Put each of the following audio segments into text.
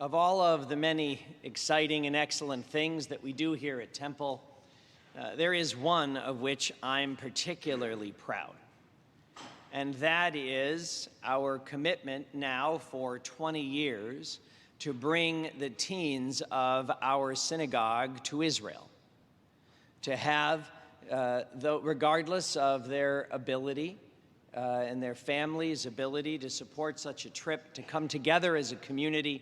Of all of the many exciting and excellent things that we do here at Temple, there is one of which I'm particularly proud. And that is our commitment now for 20 years to bring the teens of our synagogue to Israel. To have, regardless of their ability and their family's ability to support such a trip, to come together as a community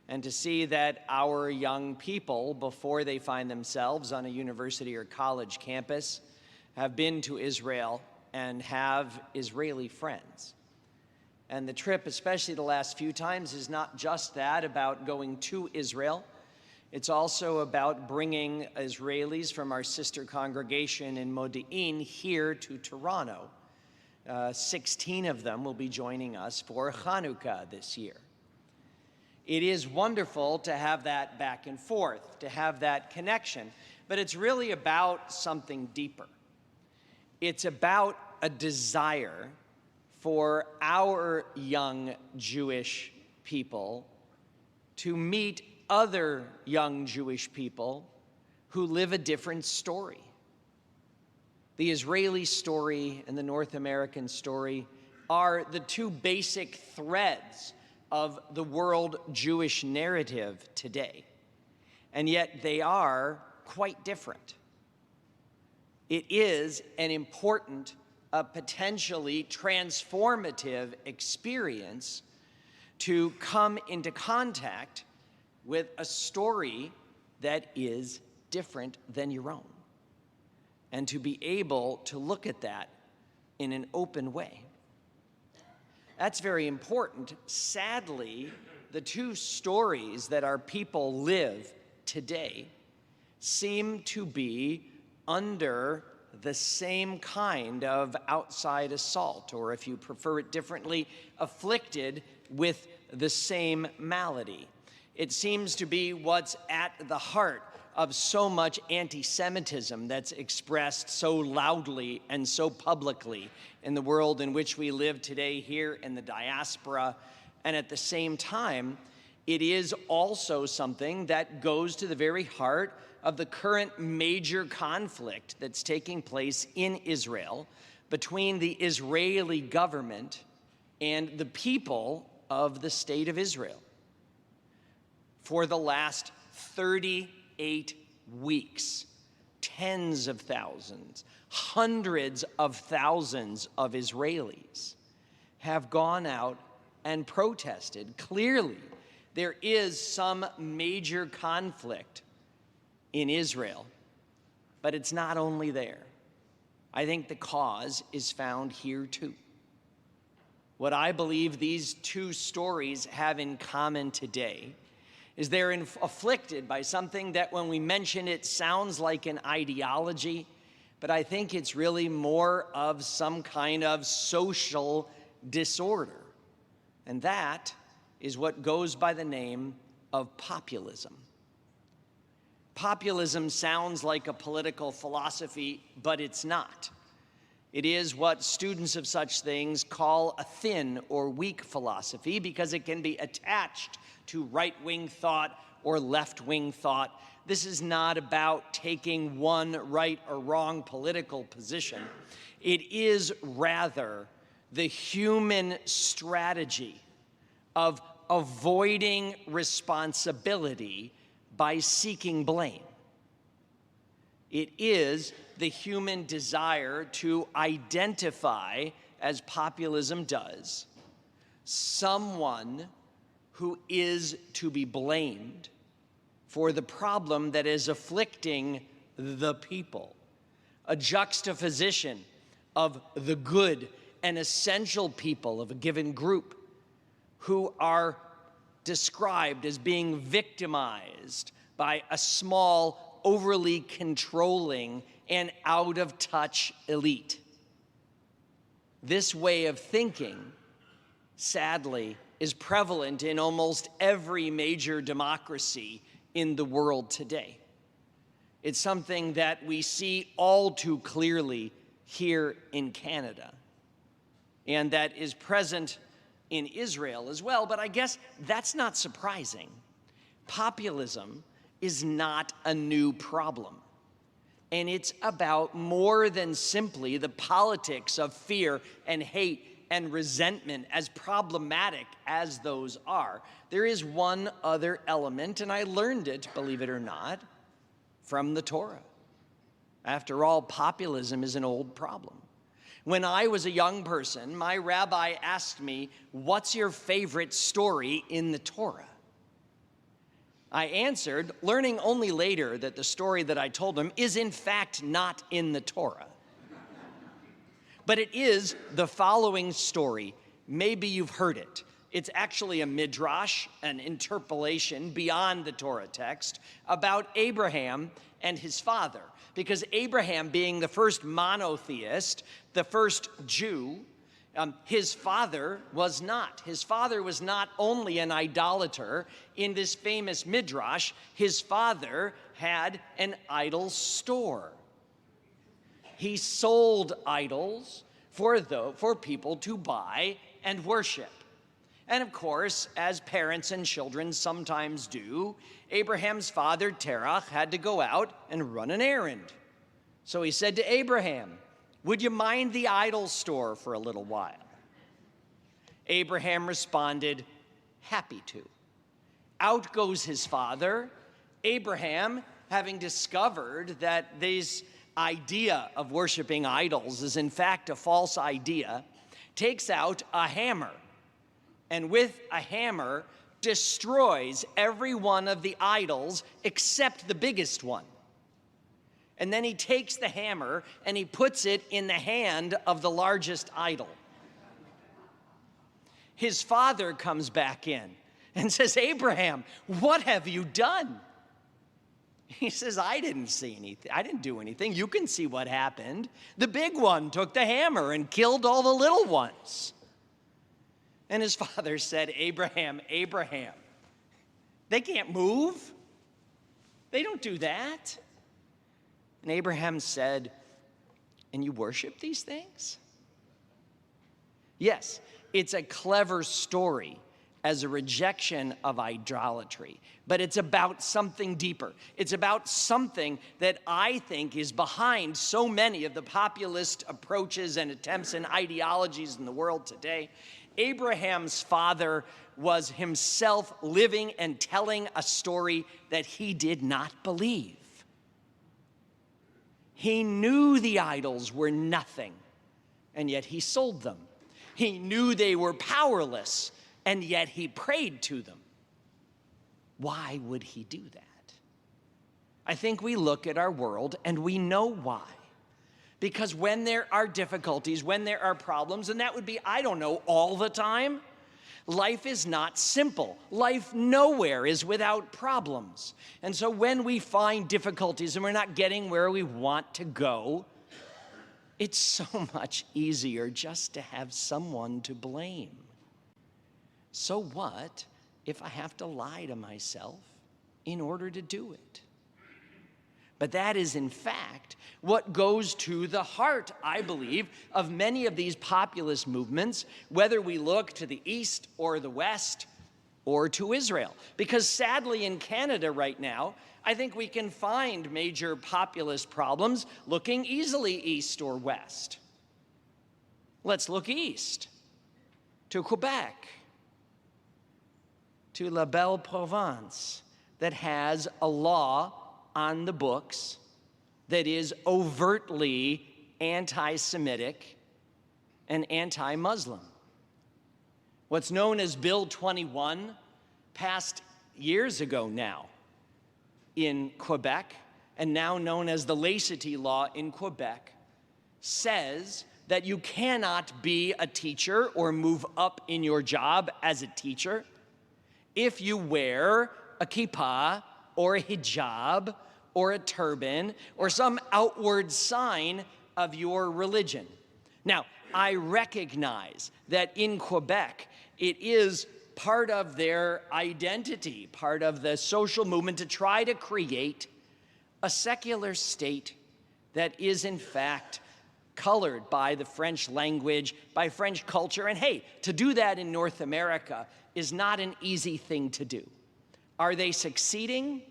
and to see that our young people, before they find themselves on a university or college campus, have been to Israel and have Israeli friends. And the trip, especially the last few times, is not just that about going to Israel. It's also about bringing Israelis from our sister congregation in Modi'in here to Toronto. 16 of them will be joining us for Hanukkah this year. It is wonderful to have that back and forth, to have that connection, but it's really about something deeper. It's about a desire for our young Jewish people to meet other young Jewish people who live a different story. The Israeli story and the North American story are the two basic threads of the world Jewish narrative today, and yet they are quite different. It is an important, potentially transformative experience to come into contact with a story that is different than your own, and to be able to look at that in an open way. That's very important. Sadly, the two stories that our people live today seem to be under the same kind of outside assault, or if you prefer it differently, afflicted with the same malady. It seems to be what's at the heart of so much anti-Semitism that's expressed so loudly and so publicly in the world in which we live today here in the diaspora. And at the same time, it is also something that goes to the very heart of the current major conflict that's taking place in Israel between the Israeli government and the people of the state of Israel. For the last 38 weeks, tens of thousands, hundreds of thousands of Israelis have gone out and protested. Clearly, there is some major conflict in Israel, but it's not only there. I think the cause is found here too. What I believe these two stories have in common today is they're afflicted by something that when we mention it sounds like an ideology, but I think it's really more of some kind of social disorder. And that is what goes by the name of populism. Populism sounds like a political philosophy, but it's not. It is what students of such things call a thin or weak philosophy because it can be attached to right-wing thought or left-wing thought. This is not about taking one right or wrong political position. It is rather the human strategy of avoiding responsibility by seeking blame. It is the human desire to identify, as populism does, someone who is to be blamed for the problem that is afflicting the people. A juxtaposition of the good and essential people of a given group who are described as being victimized by a small, overly controlling and out-of-touch elite. This way of thinking, sadly, is prevalent in almost every major democracy in the world today. It's something that we see all too clearly here in Canada, and that is present in Israel as well, but I guess that's not surprising. Populism is not a new problem. And it's about more than simply the politics of fear and hate and resentment, as problematic as those are. There is one other element, and I learned it, believe it or not, from the Torah. After all, populism is an old problem. When I was a young person, my rabbi asked me, "What's your favorite story in the Torah?" I answered, learning only later that the story that I told him is in fact not in the Torah. But it is the following story. Maybe you've heard it. It's actually a midrash, an interpolation beyond the Torah text about Abraham and his father. Because Abraham, being the first monotheist, the first Jew, his father was not. His father was not only an idolater. In this famous midrash, his father had an idol store. He sold idols for people to buy and worship. And of course, as parents and children sometimes do, Abraham's father, Terach, had to go out and run an errand. So he said to Abraham, "Would you mind the idol store for a little while?" Abraham responded, "Happy to." Out goes his father. Abraham, having discovered that this idea of worshiping idols is in fact a false idea, takes out a hammer, and with a hammer destroys every one of the idols except the biggest one. And then he takes the hammer and he puts it in the hand of the largest idol. His father comes back in and says, "Abraham, what have you done?" He says, "I didn't see anything. I didn't do anything. You can see what happened. The big one took the hammer and killed all the little ones." And his father said, "Abraham, Abraham, they can't move. They don't do that." And Abraham said, "And you worship these things?" Yes, it's a clever story as a rejection of idolatry, but it's about something deeper. It's about something that I think is behind so many of the populist approaches and attempts and ideologies in the world today. Abraham's father was himself living and telling a story that he did not believe. He knew the idols were nothing, and yet he sold them. He knew they were powerless, and yet he prayed to them. Why would he do that? I think we look at our world and we know why. Because when there are difficulties, when there are problems, and that would be, I don't know, all the time, life is not simple. Life nowhere is without problems. And so when we find difficulties and we're not getting where we want to go, it's so much easier just to have someone to blame. So what if I have to lie to myself in order to do it? But that is, in fact, what goes to the heart, I believe, of many of these populist movements, whether we look to the East or the West or to Israel. Because sadly, in Canada right now, I think we can find major populist problems looking easily east or west. Let's look east to Quebec, to La Belle Province, that has a law on the books that is overtly anti-Semitic and anti-Muslim. What's known as Bill 21, passed years ago now in Quebec, and now known as the laicity law in Quebec, says that you cannot be a teacher or move up in your job as a teacher if you wear a kippah or a hijab or a turban or some outward sign of your religion. Now, I recognize that in Quebec, it is part of their identity, part of the social movement to try to create a secular state that is in fact colored by the French language, by French culture. And hey, to do that in North America is not an easy thing to do. Are they succeeding?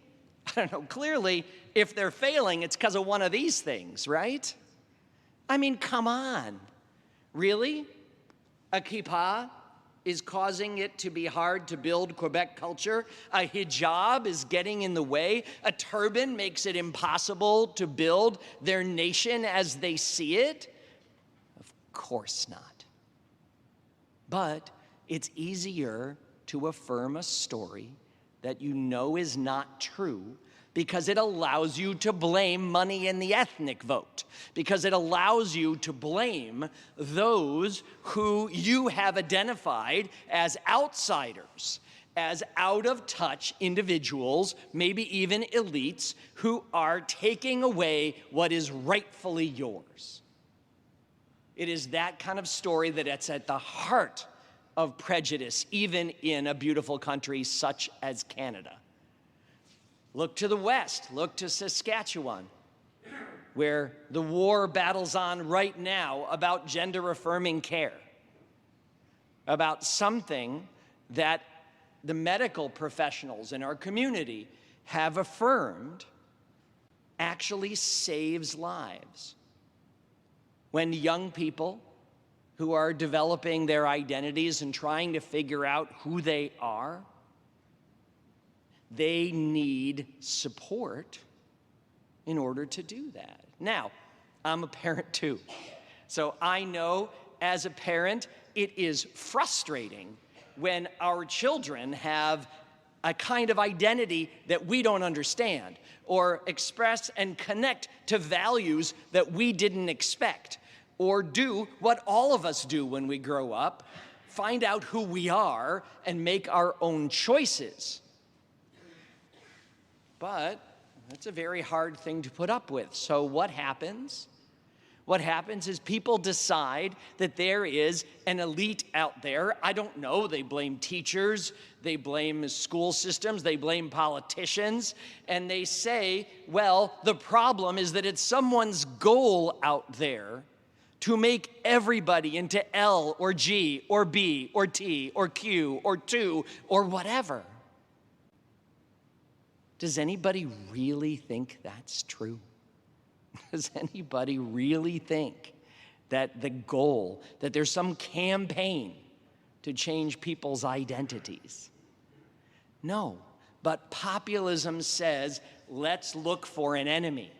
I don't know. Clearly, if they're failing, it's because of one of these things, right? I mean, come on. Really? A kippah is causing it to be hard to build Quebec culture. A hijab is getting in the way. A turban makes it impossible to build their nation as they see it. Of course not. But it's easier to affirm a story that you know is not true because it allows you to blame money in the ethnic vote, because it allows you to blame those who you have identified as outsiders, as out-of-touch individuals, maybe even elites, who are taking away what is rightfully yours. It is that kind of story that's at the heart of prejudice, even in a beautiful country such as Canada. Look to the west, look to Saskatchewan, where the war battles on right now about gender-affirming care, about something that the medical professionals in our community have affirmed actually saves lives. When young people who are developing their identities and trying to figure out who they are, they need support in order to do that. Now, I'm a parent too. So I know as a parent, it is frustrating when our children have a kind of identity that we don't understand, or express and connect to values that we didn't expect, or do what all of us do when we grow up, find out who we are and make our own choices. But that's a very hard thing to put up with. So what happens? What happens is people decide that there is an elite out there. I don't know, they blame teachers, they blame school systems, they blame politicians, and they say, well, the problem is that it's someone's goal out there to make everybody into L or G or B or T or Q or 2 or whatever. Does anybody really think that's true? Does anybody really think that the goal, that there's some campaign to change people's identities? No, but populism says, let's look for an enemy.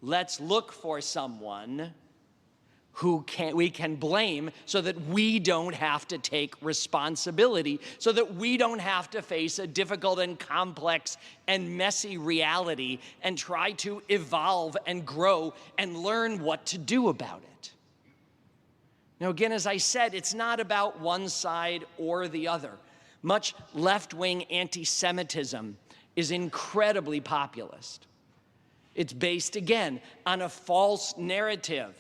Let's look for someone who we can blame so that we don't have to take responsibility, so that we don't have to face a difficult and complex and messy reality and try to evolve and grow and learn what to do about it. Now, again, as I said, it's not about one side or the other. Much left-wing anti-Semitism is incredibly populist. It's based, again, on a false narrative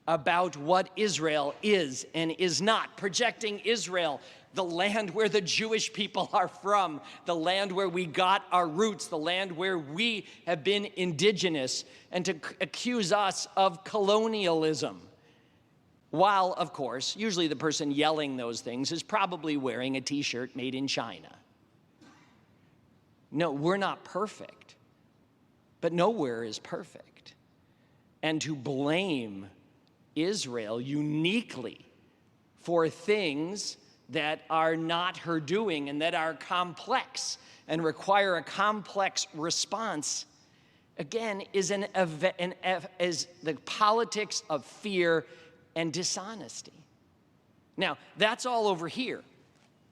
about what Israel is and is not, projecting Israel, the land where the Jewish people are from, the land where we got our roots, the land where we have been indigenous, and to accuse us of colonialism. While, of course, usually the person yelling those things is probably wearing a t-shirt made in China. No, we're not perfect, but nowhere is perfect. And to blame Israel uniquely for things that are not her doing and that are complex and require a complex response, again, is the politics of fear and dishonesty. Now, that's all over here.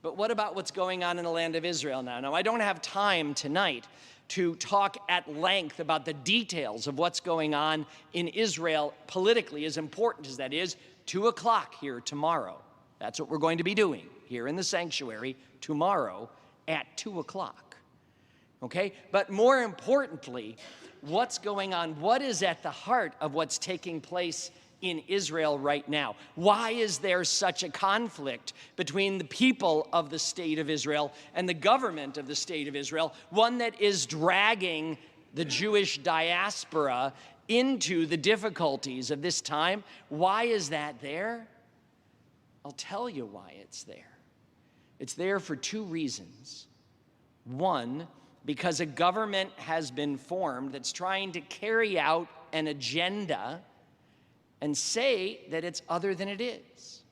But what about what's going on in the land of Israel now? Now, I don't have time tonight to talk at length about the details of what's going on in Israel politically, as important as that is. 2 o'clock here tomorrow. That's what we're going to be doing here in the sanctuary tomorrow at 2 o'clock. Okay? But more importantly, what's going on? What is at the heart of what's taking place in Israel right now? Why is there such a conflict between the people of the state of Israel and the government of the state of Israel, one that is dragging the Jewish diaspora into the difficulties of this time? Why is that there? I'll tell you why it's there. It's there for 2 reasons. One, because a government has been formed that's trying to carry out an agenda and say that it's other than it is.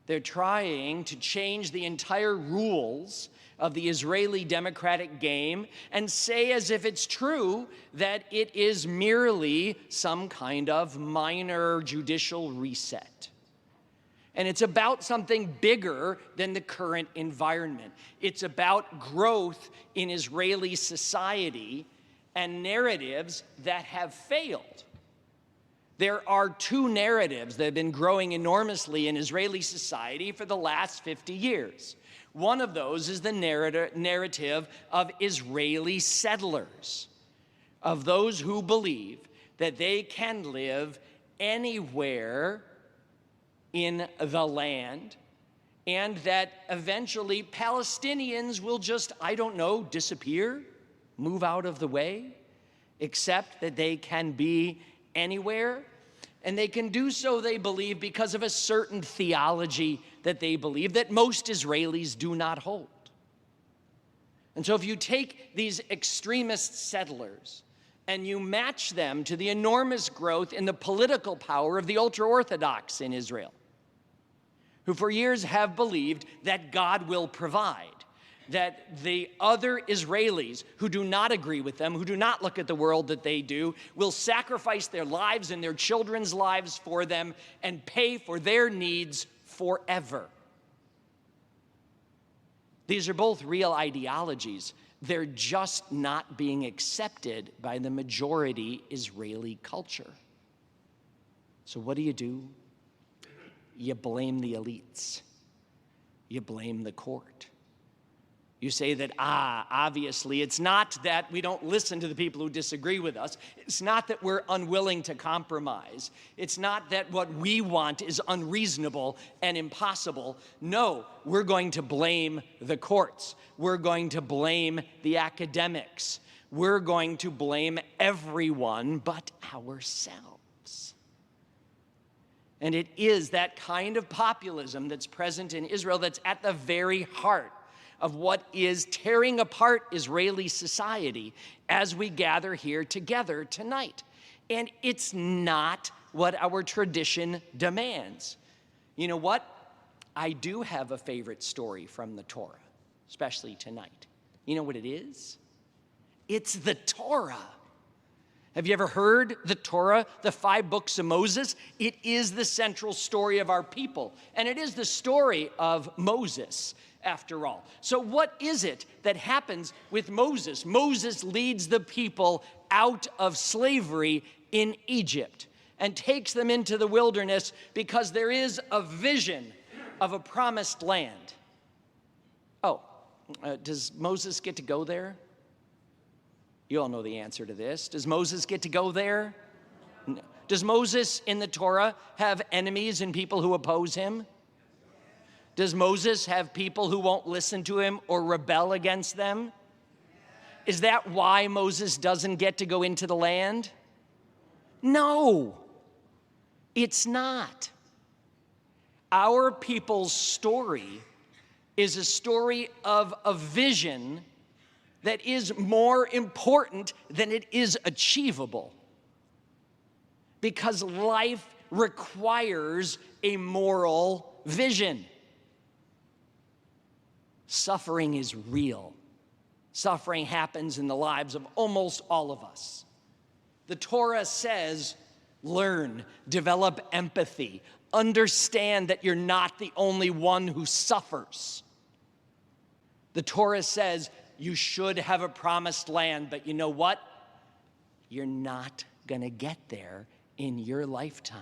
They're trying to change the entire rules of the Israeli democratic game and say as if it's true that it is merely some kind of minor judicial reset. And it's about something bigger than the current environment. It's about growth in Israeli society and narratives that have failed. There are two narratives that have been growing enormously in Israeli society for the last 50 years. One of those is the narrative of Israeli settlers, of those who believe that they can live anywhere in the land, and that eventually Palestinians will just, I don't know, disappear, move out of the way, accept that they can be anywhere, and they can do so, they believe, because of a certain theology that they believe that most Israelis do not hold. And so if you take these extremist settlers and you match them to the enormous growth in the political power of the ultra-Orthodox in Israel, who for years have believed that God will provide, that the other Israelis who do not agree with them, who do not look at the world that they do, will sacrifice their lives and their children's lives for them and pay for their needs forever. These are both real ideologies. They're just not being accepted by the majority Israeli culture. So what do? You blame the elites. You blame the court. You say that, obviously, it's not that we don't listen to the people who disagree with us. It's not that we're unwilling to compromise. It's not that what we want is unreasonable and impossible. No, we're going to blame the courts. We're going to blame the academics. We're going to blame everyone but ourselves. And it is that kind of populism that's present in Israel that's at the very heart of what is tearing apart Israeli society as we gather here together tonight. And it's not what our tradition demands. You know what? I do have a favorite story from the Torah, especially tonight. You know what it is? It's the Torah. Have you ever heard the Torah, the 5 books of Moses? It is the central story of our people, and it is the story of Moses, after all. So what is it that happens with Moses? Moses leads the people out of slavery in Egypt and takes them into the wilderness because there is a vision of a promised land. Does Moses get to go there? You all know the answer to this. Does Moses get to go there? No. Does Moses in the Torah have enemies and people who oppose him? Does Moses have people who won't listen to him or rebel against them? Is that why Moses doesn't get to go into the land? No, it's not. Our people's story is a story of a vision that is more important than it is achievable. Because life requires a moral vision. Suffering is real. Suffering happens in the lives of almost all of us. The Torah says, learn, develop empathy, understand that you're not the only one who suffers. The Torah says, you should have a promised land, but you know what? You're not gonna get there in your lifetime.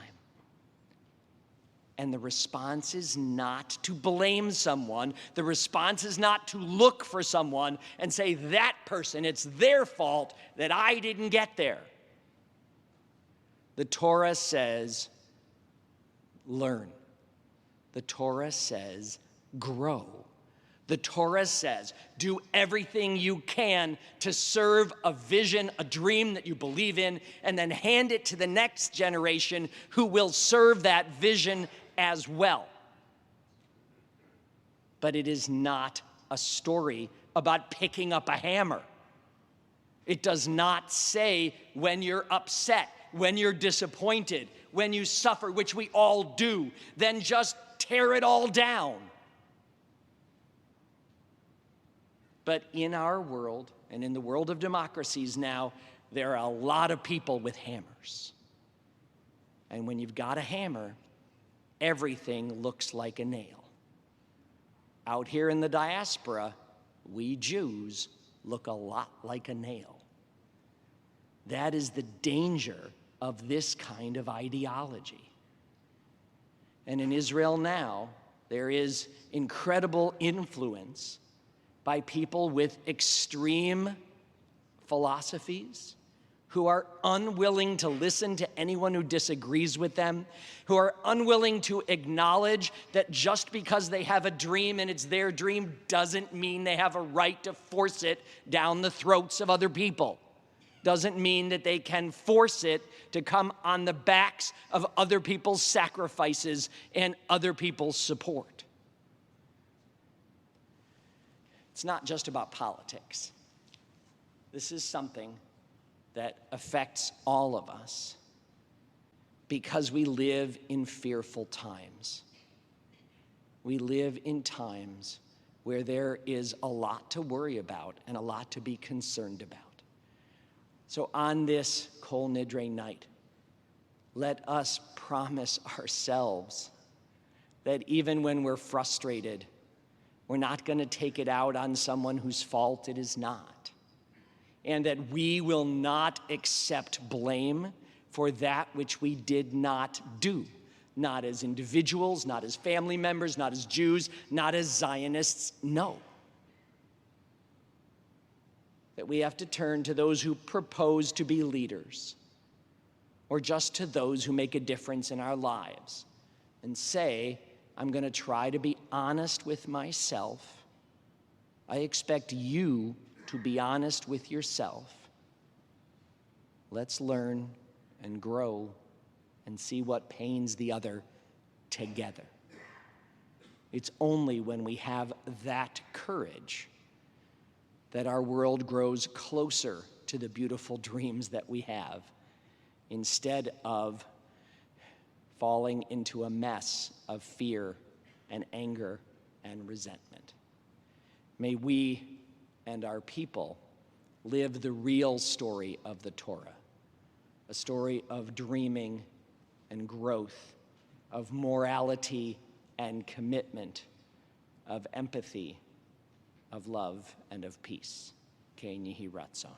And the response is not to blame someone. The response is not to look for someone and say, that person, it's their fault that I didn't get there. The Torah says, learn. The Torah says, grow. The Torah says, do everything you can to serve a vision, a dream that you believe in, and then hand it to the next generation who will serve that vision as well. But it is not a story about picking up a hammer. It does not say when you're upset, when you're disappointed, when you suffer, which we all do, then just tear it all down. But in our world, and in the world of democracies now, there are a lot of people with hammers. And when you've got a hammer, everything looks like a nail. Out here in the diaspora, we Jews look a lot like a nail. That is the danger of this kind of ideology. And in Israel now, there is incredible influence by people with extreme philosophies who are unwilling to listen to anyone who disagrees with them, who are unwilling to acknowledge that just because they have a dream and it's their dream doesn't mean they have a right to force it down the throats of other people. Doesn't mean that they can force it to come on the backs of other people's sacrifices and other people's support. It's not just about politics. This is something that affects all of us because we live in fearful times. We live in times where there is a lot to worry about and a lot to be concerned about. So on this Kol Nidrei night, let us promise ourselves that even when we're frustrated, we're not going to take it out on someone whose fault it is not. And that we will not accept blame for that which we did not do. Not as individuals, not as family members, not as Jews, not as Zionists, no. That we have to turn to those who propose to be leaders, or just to those who make a difference in our lives, and say, I'm going to try to be honest with myself. I expect you to be honest with yourself. Let's learn and grow and see what pains the other together. It's only when we have that courage that our world grows closer to the beautiful dreams that we have, instead of falling into a mess of fear and anger and resentment. May we and our people live the real story of the Torah, a story of dreaming and growth, of morality and commitment, of empathy, of love and of peace. Ken Yehi Ratzon.